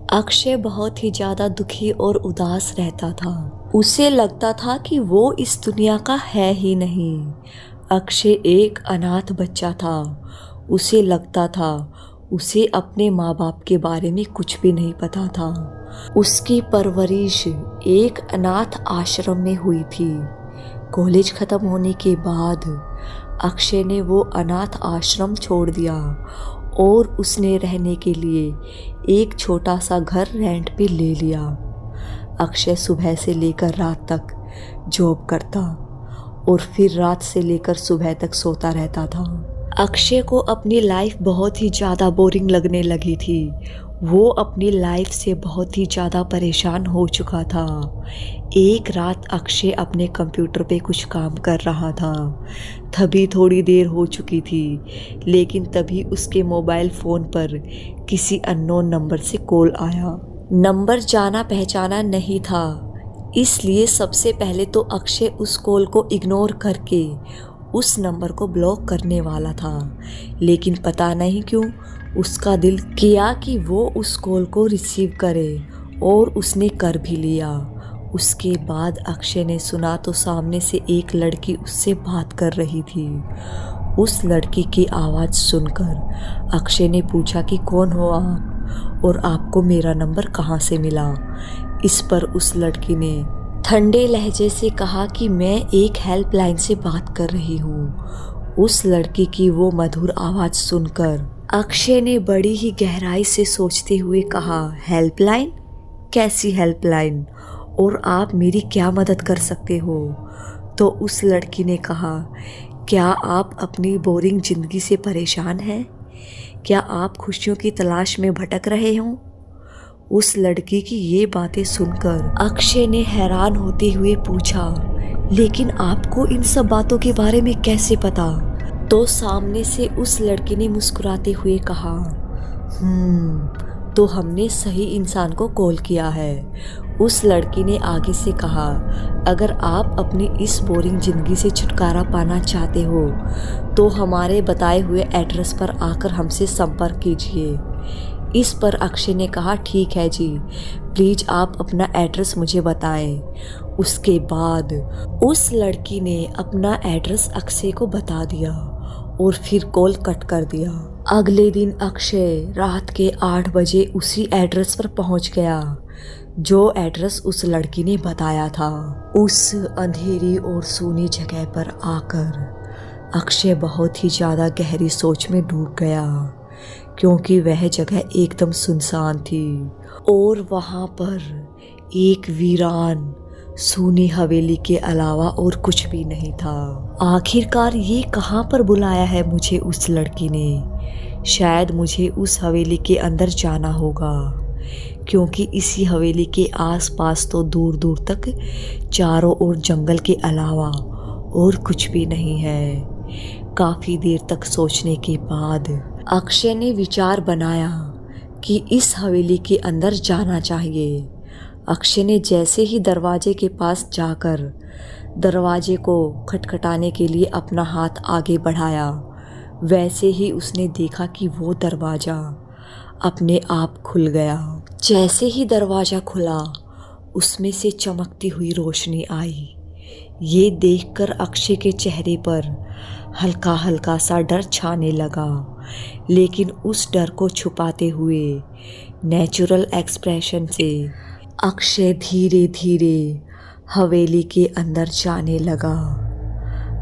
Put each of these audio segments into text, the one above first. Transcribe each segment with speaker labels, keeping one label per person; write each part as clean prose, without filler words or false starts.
Speaker 1: अक्षय बहुत ही ज़्यादा दुखी और उदास रहता था। उसे लगता था कि वो इस दुनिया का है ही नहीं। अक्षय एक अनाथ बच्चा था। उसे लगता था उसे अपने माँ बाप के बारे में कुछ भी नहीं पता था। उसकी परवरिश एक अनाथ आश्रम में हुई थी। कॉलेज ख़त्म होने के बाद अक्षय ने वो अनाथ आश्रम छोड़ दिया और उसने रहने के लिए एक छोटा सा घर रेंट पे ले लिया। अक्षय सुबह से लेकर रात तक जॉब करता और फिर रात से लेकर सुबह तक सोता रहता था। अक्षय को अपनी लाइफ बहुत ही ज़्यादा बोरिंग लगने लगी थी। वो अपनी लाइफ से बहुत ही ज़्यादा परेशान हो चुका था। एक रात अक्षय अपने कंप्यूटर पे कुछ काम कर रहा था। तभी थोड़ी देर हो चुकी थी, लेकिन तभी उसके मोबाइल फ़ोन पर किसी अननोन नंबर से कॉल आया। नंबर जाना पहचाना नहीं था, इसलिए सबसे पहले तो अक्षय उस कॉल को इग्नोर करके उस नंबर को ब्लॉक करने वाला था। लेकिन पता नहीं क्यों उसका दिल किया कि वो उस कॉल को रिसीव करे, और उसने कर भी लिया। उसके बाद अक्षय ने सुना तो सामने से एक लड़की उससे बात कर रही थी। उस लड़की की आवाज़ सुनकर अक्षय ने पूछा कि कौन हो आप और आपको मेरा नंबर कहाँ से मिला। इस पर उस लड़की ने ठंडे लहजे से कहा कि मैं एक हेल्पलाइन से बात कर रही हूँ। उस लड़की की वो मधुर आवाज़ सुनकर अक्षय ने बड़ी ही गहराई से सोचते हुए कहा, हेल्पलाइन? कैसी हेल्पलाइन? और आप मेरी क्या मदद कर सकते हो? तो उस लड़की ने कहा, क्या आप अपनी बोरिंग ज़िंदगी से परेशान हैं? क्या आप खुशियों की तलाश में भटक रहे हो? उस लड़की की ये बातें सुनकर अक्षय ने हैरान होते हुए पूछा, लेकिन आपको इन सब बातों के बारे में कैसे पता? तो सामने से उस लड़की ने मुस्कुराते हुए कहा, तो हमने सही इंसान को कॉल किया है। उस लड़की ने आगे से कहा, अगर आप अपनी इस बोरिंग ज़िंदगी से छुटकारा पाना चाहते हो तो हमारे बताए हुए एड्रेस पर आकर हमसे संपर्क कीजिए। इस पर अक्षय ने कहा, ठीक है जी, प्लीज़ आप अपना एड्रेस मुझे बताएं। उसके बाद उस लड़की ने अपना एड्रेस अक्षय को बता दिया और फिर कॉल कट कर दिया। अगले दिन अक्षय रात के 8 बजे उसी एड्रेस पर पहुंच गया जो एड्रेस उस लड़की ने बताया था। उस अंधेरी और सूनी जगह पर आकर अक्षय बहुत ही ज़्यादा गहरी सोच में डूब गया, क्योंकि वह जगह एकदम सुनसान थी और वहाँ पर एक वीरान सूनी हवेली के अलावा और कुछ भी नहीं था। आखिरकार ये कहाँ पर बुलाया है मुझे उस लड़की ने? शायद मुझे उस हवेली के अंदर जाना होगा, क्योंकि इसी हवेली के आसपास तो दूर दूर तक चारों ओर जंगल के अलावा और कुछ भी नहीं है। काफ़ी देर तक सोचने के बाद अक्षय ने विचार बनाया कि इस हवेली के अंदर जाना चाहिए। अक्षय ने जैसे ही दरवाजे के पास जाकर दरवाजे को खटखटाने के लिए अपना हाथ आगे बढ़ाया, वैसे ही उसने देखा कि वो दरवाज़ा अपने आप खुल गया। जैसे ही दरवाज़ा खुला, उसमें से चमकती हुई रोशनी आई। ये देखकर अक्षय के चेहरे पर हल्का हल्का सा डर छाने लगा, लेकिन उस डर को छुपाते हुए नेचुरल एक्सप्रेशन से अक्षय धीरे धीरे हवेली के अंदर जाने लगा।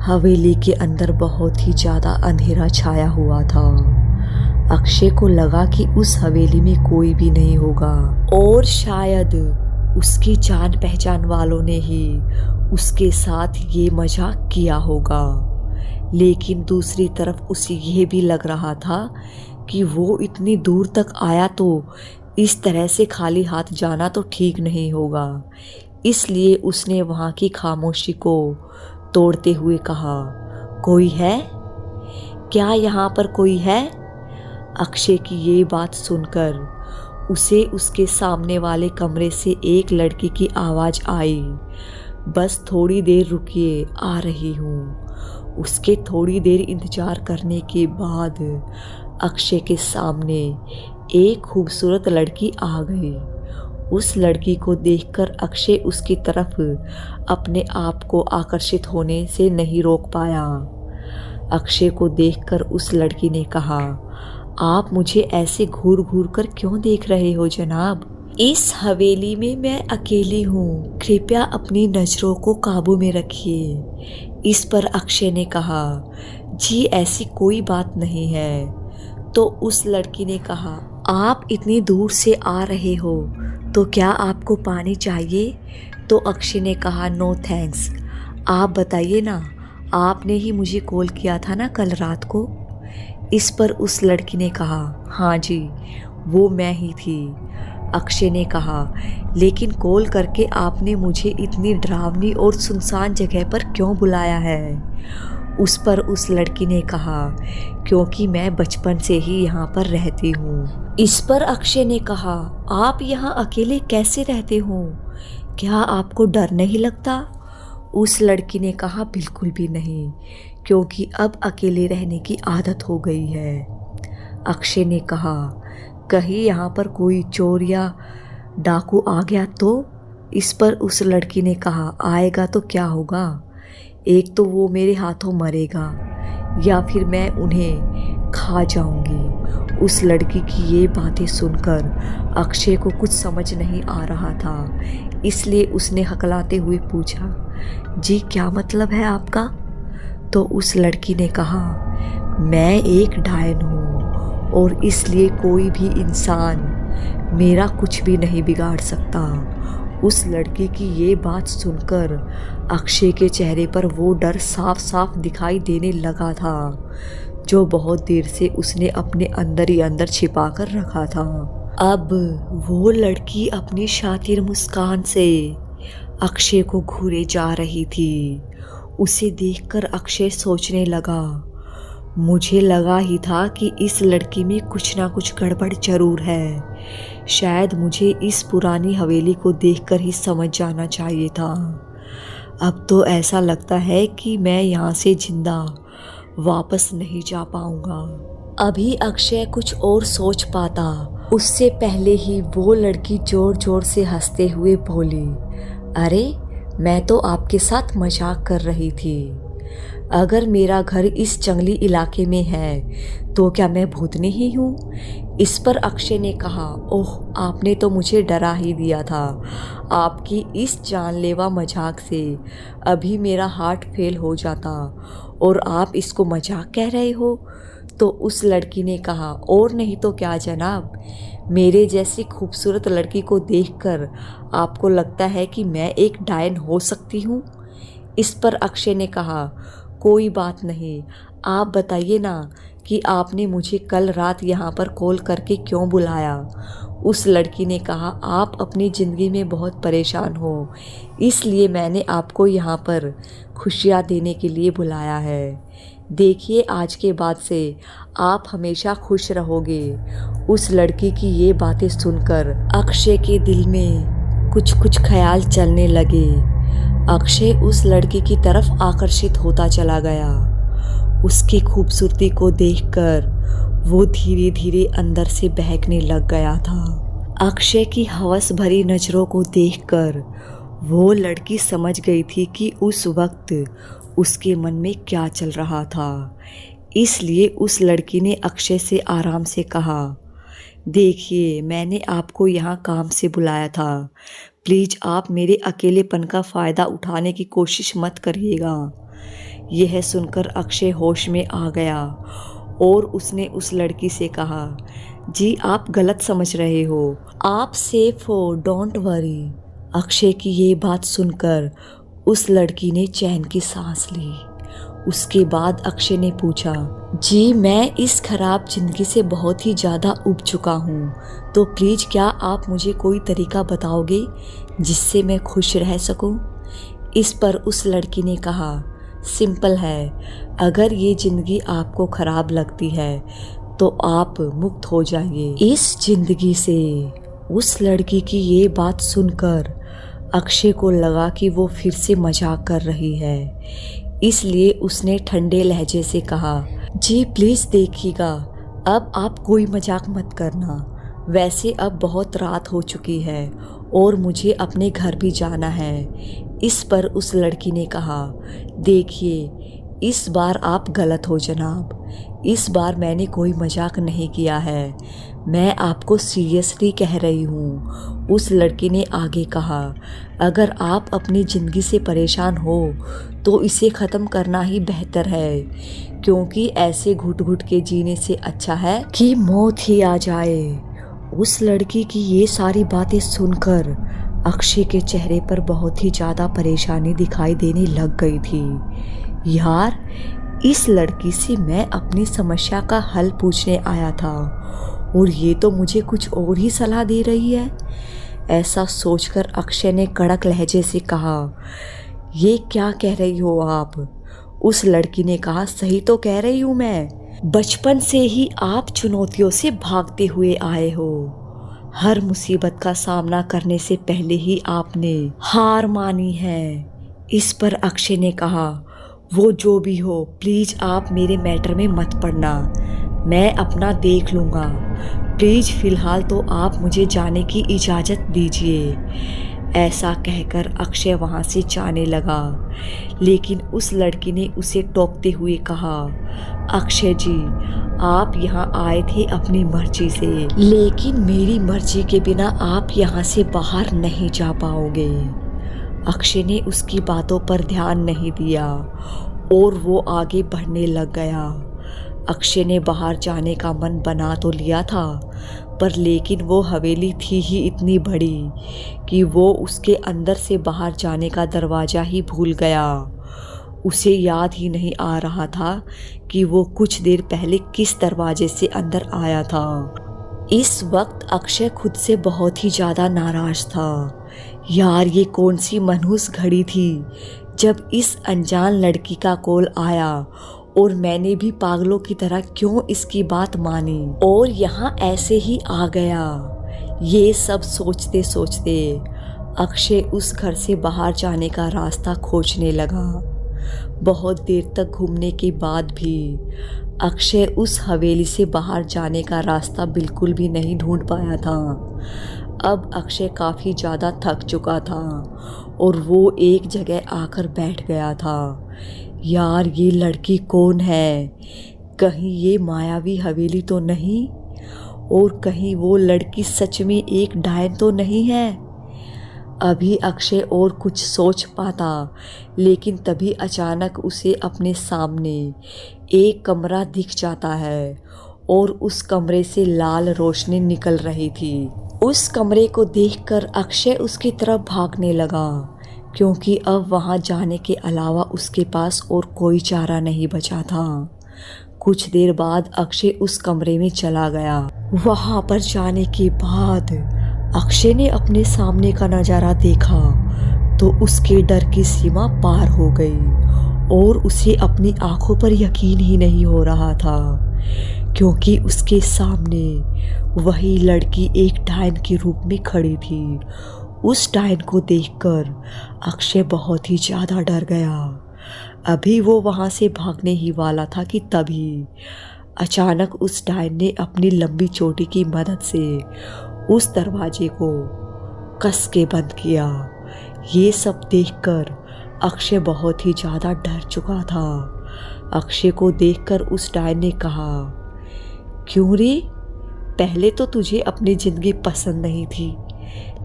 Speaker 1: हवेली के अंदर बहुत ही ज़्यादा अंधेरा छाया हुआ था। अक्षय को लगा कि उस हवेली में कोई भी नहीं होगा और शायद उसकी जान पहचान वालों ने ही उसके साथ ये मजाक किया होगा। लेकिन दूसरी तरफ उसे ये भी लग रहा था कि वो इतनी दूर तक आया तो इस तरह से खाली हाथ जाना तो ठीक नहीं होगा। इसलिए उसने वहाँ की खामोशी को तोड़ते हुए कहा, कोई है? क्या यहाँ पर कोई है? अक्षय की ये बात सुनकर उसे उसके सामने वाले कमरे से एक लड़की की आवाज़ आई, बस थोड़ी देर रुकिए, आ रही हूँ। उसके थोड़ी देर इंतज़ार करने के बाद अक्षय के सामने एक खूबसूरत लड़की आ गई। उस लड़की को देखकर अक्षय उसकी तरफ अपने आप को आकर्षित होने से नहीं रोक पाया। अक्षय को देखकर उस लड़की ने कहा, आप मुझे ऐसे घूर घूर कर क्यों देख रहे हो जनाब? इस हवेली में मैं अकेली हूँ, कृपया अपनी नज़रों को काबू में रखिए। इस पर अक्षय ने कहा, जी ऐसी कोई बात नहीं है। तो उस लड़की ने कहा, आप इतनी दूर से आ रहे हो तो क्या आपको पानी चाहिए? तो अक्षय ने कहा, नो थैंक्स। आप बताइए ना, आपने ही मुझे कॉल किया था ना कल रात को? इस पर उस लड़की ने कहा, हाँ जी, वो मैं ही थी। अक्षय ने कहा, लेकिन कॉल करके आपने मुझे इतनी डरावनी और सुनसान जगह पर क्यों बुलाया है? उस पर उस लड़की ने कहा, क्योंकि मैं बचपन से ही यहाँ पर रहती हूँ। इस पर अक्षय ने कहा, आप यहाँ अकेले कैसे रहते हो? क्या आपको डर नहीं लगता? उस लड़की ने कहा, बिल्कुल भी नहीं, क्योंकि अब अकेले रहने की आदत हो गई है। अक्षय ने कहा, कहीं यहाँ पर कोई चोर या डाकू आ गया तो? इस पर उस लड़की ने कहा, आएगा तो क्या होगा, एक तो वो मेरे हाथों मरेगा या फिर मैं उन्हें खा जाऊंगी। उस लड़की की ये बातें सुनकर अक्षय को कुछ समझ नहीं आ रहा था, इसलिए उसने हकलाते हुए पूछा, जी क्या मतलब है आपका? तो उस लड़की ने कहा, मैं एक डायन हूँ और इसलिए कोई भी इंसान मेरा कुछ भी नहीं बिगाड़ सकता। उस लड़की की ये बात सुनकर अक्षय के चेहरे पर वो डर साफ साफ दिखाई देने लगा था, जो बहुत देर से उसने अपने अंदर ही अंदर छिपा कर रखा था। अब वो लड़की अपनी शातिर मुस्कान से अक्षय को घूरे जा रही थी। उसे देखकर अक्षय सोचने लगा, मुझे लगा ही था कि इस लड़की में कुछ ना कुछ गड़बड़ जरूर है। शायद मुझे इस पुरानी हवेली को देखकर ही समझ जाना चाहिए था। अब तो ऐसा लगता है कि मैं यहाँ से जिंदा वापस नहीं जा पाऊंगा। अभी अक्षय कुछ और सोच पाता, उससे पहले ही वो लड़की जोर जोर से हंसते हुए बोली, अरे मैं तो आपके साथ मजाक कर रही थी। अगर मेरा घर इस जंगली इलाके में है तो क्या मैं भूतनी ही हूँ? इस पर अक्षय ने कहा, ओह आपने तो मुझे डरा ही दिया था। आपकी इस जानलेवा मजाक से अभी मेरा हार्ट फेल हो जाता और आप इसको मजाक कह रहे हो? तो उस लड़की ने कहा, और नहीं तो क्या जनाब, मेरे जैसी खूबसूरत लड़की को देखकर आपको लगता है कि मैं एक डायन हो सकती हूँ? इस पर अक्षय ने कहा, कोई बात नहीं, आप बताइए ना कि आपने मुझे कल रात यहाँ पर कॉल करके क्यों बुलाया? उस लड़की ने कहा, आप अपनी ज़िंदगी में बहुत परेशान हो, इसलिए मैंने आपको यहाँ पर खुशियाँ देने के लिए बुलाया है। देखिए आज के बाद से आप हमेशा खुश रहोगे। उस लड़की की ये बातें सुनकर अक्षय के दिल में कुछ कुछ ख्याल चलने लगे। अक्षय उस लड़की की तरफ आकर्षित होता चला गया। उसकी खूबसूरती को देखकर वो धीरे धीरे अंदर से बहकने लग गया था। अक्षय की हवस भरी नज़रों को देखकर वो लड़की समझ गई थी कि उस वक्त उसके मन में क्या चल रहा था। इसलिए उस लड़की ने अक्षय से आराम से कहा, देखिए मैंने आपको यहाँ काम से बुलाया था, प्लीज़ आप मेरे अकेलेपन का फ़ायदा उठाने की कोशिश मत करिएगा। यह सुनकर अक्षय होश में आ गया और उसने उस लड़की से कहा, जी आप गलत समझ रहे हो, आप सेफ हो, डोंट वरी। अक्षय की ये बात सुनकर उस लड़की ने चैन की सांस ली। उसके बाद अक्षय ने पूछा, जी मैं इस खराब ज़िंदगी से बहुत ही ज़्यादा उब चुका हूँ, तो प्लीज़ क्या आप मुझे कोई तरीका बताओगे जिससे मैं खुश रह सकूँ? इस पर उस लड़की ने कहा, सिंपल है, अगर ये ज़िंदगी आपको ख़राब लगती है तो आप मुक्त हो जाइए इस ज़िंदगी से। उस लड़की की ये बात सुनकर अक्षय को लगा कि वो फिर से मजाक कर रही है, इसलिए उसने ठंडे लहजे से कहा, जी प्लीज़ देखिएगा, अब आप कोई मजाक मत करना। वैसे अब बहुत रात हो चुकी है और मुझे अपने घर भी जाना है। इस पर उस लड़की ने कहा, देखिए इस बार आप गलत हो जनाब, इस बार मैंने कोई मजाक नहीं किया है, मैं आपको सीरियसली कह रही हूँ। उस लड़की ने आगे कहा, अगर आप अपनी ज़िंदगी से परेशान हो तो इसे ख़त्म करना ही बेहतर है, क्योंकि ऐसे घुट घुट के जीने से अच्छा है कि मौत ही आ जाए। उस लड़की की ये सारी बातें सुनकर अक्षय के चेहरे पर बहुत ही ज़्यादा परेशानी दिखाई देने लग गई थी। यार, इस लड़की से मैं अपनी समस्या का हल पूछने आया था और ये तो मुझे कुछ और ही सलाह दे रही है। ऐसा सोचकर अक्षय ने कड़क लहजे से कहा, ये क्या कह रही हो आप? उस लड़की ने कहा, सही तो कह रही हूँ मैं। बचपन से ही आप चुनौतियों से भागते हुए आए हो। हर मुसीबत का सामना करने से पहले ही आपने हार मानी है। इस पर अक्षय ने कहा, वो जो भी हो, प्लीज आप मेरे मैटर में मत पड़ना, मैं अपना देख लूँगा। प्लीज फिलहाल तो आप मुझे जाने की इजाज़त दीजिए। ऐसा कहकर अक्षय वहाँ से जाने लगा, लेकिन उस लड़की ने उसे टोकते हुए कहा, अक्षय जी, आप यहाँ आए थे अपनी मर्जी से, लेकिन मेरी मर्जी के बिना आप यहाँ से बाहर नहीं जा पाओगे। अक्षय ने उसकी बातों पर ध्यान नहीं दिया और वो आगे बढ़ने लग गया। अक्षय ने बाहर जाने का मन बना तो लिया था, पर लेकिन वो हवेली थी ही इतनी बड़ी कि वो उसके अंदर से बाहर जाने का दरवाज़ा ही भूल गया। उसे याद ही नहीं आ रहा था कि वो कुछ देर पहले किस दरवाजे से अंदर आया था। इस वक्त अक्षय खुद से बहुत ही ज़्यादा नाराज़ था। यार, ये कौन सी मनहूस घड़ी थी जब इस अनजान लड़की का कॉल आया और मैंने भी पागलों की तरह क्यों इसकी बात मानी और यहाँ ऐसे ही आ गया। ये सब सोचते सोचते अक्षय उस घर से बाहर जाने का रास्ता खोजने लगा। बहुत देर तक घूमने के बाद भी अक्षय उस हवेली से बाहर जाने का रास्ता बिल्कुल भी नहीं ढूंढ पाया था। अब अक्षय काफ़ी ज़्यादा थक चुका था और वो एक जगह आकर बैठ गया था। यार, ये लड़की कौन है? कहीं ये मायावी हवेली तो नहीं? और कहीं वो लड़की सच में एक डायन तो नहीं है? अभी अक्षय और कुछ सोच पाता, लेकिन तभी अचानक उसे अपने सामने एक कमरा दिख जाता है और उस कमरे से लाल रोशनी निकल रही थी। उस कमरे को देखकर अक्षय उसकी तरफ भागने लगा, क्योंकि अब वहां जाने के अलावा उसके पास और कोई चारा नहीं बचा था। कुछ देर बाद अक्षय उस कमरे में चला गया। वहां पर जाने के बाद अक्षय ने अपने सामने का नज़ारा देखा तो उसके डर की सीमा पार हो गई और उसे अपनी आंखों पर यकीन ही नहीं हो रहा था, क्योंकि उसके सामने वही लड़की एक डायन के रूप में खड़ी थी। उस डायन को देखकर अक्षय बहुत ही ज़्यादा डर गया। अभी वो वहाँ से भागने ही वाला था कि तभी अचानक उस डायन ने अपनी लंबी चोटी की मदद से उस दरवाजे को कस के बंद किया। ये सब देखकर अक्षय बहुत ही ज़्यादा डर चुका था। अक्षय को देखकर उस डायन ने कहा, क्यों रे, पहले तो तुझे अपनी ज़िंदगी पसंद नहीं थी,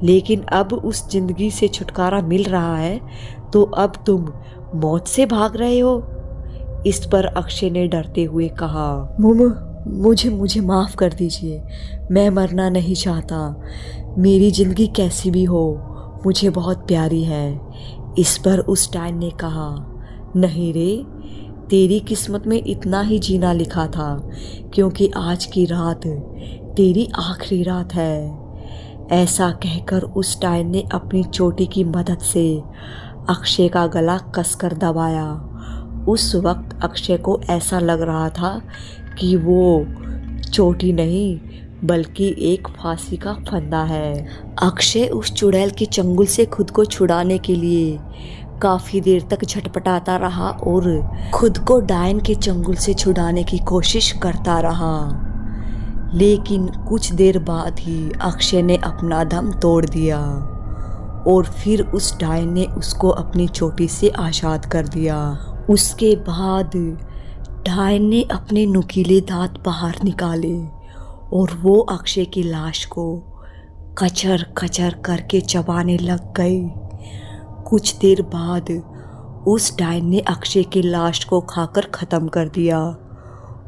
Speaker 1: लेकिन अब उस ज़िंदगी से छुटकारा मिल रहा है तो अब तुम मौत से भाग रहे हो? इस पर अक्षय ने डरते हुए कहा, मुझे माफ़ कर दीजिए, मैं मरना नहीं चाहता। मेरी ज़िंदगी कैसी भी हो मुझे बहुत प्यारी है। इस पर उस डायन ने कहा, नहीं रे, तेरी किस्मत में इतना ही जीना लिखा था, क्योंकि आज की रात तेरी आखिरी रात है। ऐसा कहकर उस डायन ने अपनी चोटी की मदद से अक्षय का गला कसकर दबाया। उस वक्त अक्षय को ऐसा लग रहा था कि वो चोटी नहीं बल्कि एक फांसी का फंदा है। अक्षय उस चुड़ैल के चंगुल से खुद को छुड़ाने के लिए काफ़ी देर तक झटपटाता रहा और खुद को डायन के चंगुल से छुड़ाने की कोशिश करता रहा। लेकिन कुछ देर बाद ही अक्षय ने अपना दम तोड़ दिया और फिर उस डायन ने उसको अपनी चोटी से आज़ाद कर दिया। उसके बाद डायन ने अपने नुकीले दांत बाहर निकाले और वो अक्षय की लाश को कचर कचर करके चबाने लग गई। कुछ देर बाद उस डायन ने अक्षय की लाश को खाकर ख़त्म कर दिया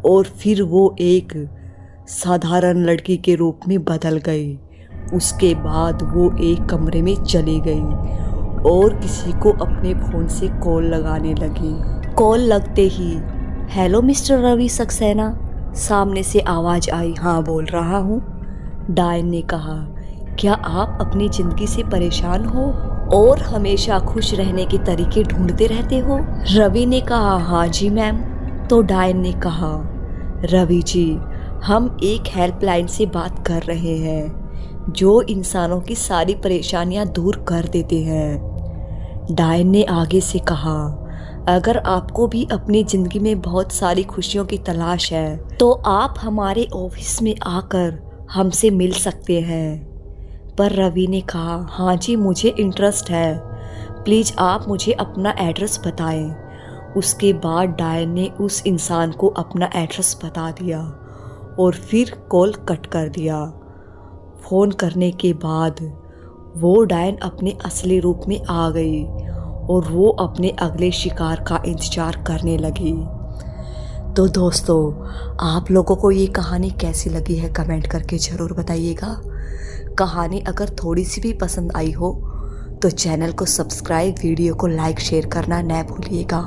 Speaker 1: और फिर वो एक साधारण लड़की के रूप में बदल गई। उसके बाद वो एक कमरे में चली गई और किसी को अपने फ़ोन से कॉल लगाने लगी। कॉल लगते ही हेलो मिस्टर रवि सक्सेना, सामने से आवाज़ आई। हाँ बोल रहा हूँ। डायन ने कहा, क्या आप अपनी ज़िंदगी से परेशान हो और हमेशा खुश रहने के तरीके ढूंढते रहते हो? रवि ने कहा, हाँ जी मैम। तो डायन ने कहा, रवि जी, हम एक हेल्पलाइन से बात कर रहे हैं जो इंसानों की सारी परेशानियां दूर कर देते हैं। डायन ने आगे से कहा, अगर आपको भी अपनी ज़िंदगी में बहुत सारी खुशियों की तलाश है तो आप हमारे ऑफिस में आकर हमसे मिल सकते हैं। पर रवि ने कहा, हाँ जी मुझे इंटरेस्ट है, प्लीज़ आप मुझे अपना एड्रेस बताएं। उसके बाद डायन ने उस इंसान को अपना एड्रेस बता दिया और फिर कॉल कट कर दिया। फ़ोन करने के बाद वो डायन अपने असली रूप में आ गई और वो अपने अगले शिकार का इंतज़ार करने लगी। तो दोस्तों, आप लोगों को ये कहानी कैसी लगी है कमेंट करके ज़रूर बताइएगा। कहानी अगर थोड़ी सी भी पसंद आई हो तो चैनल को सब्सक्राइब, वीडियो को लाइक शेयर करना न भूलिएगा।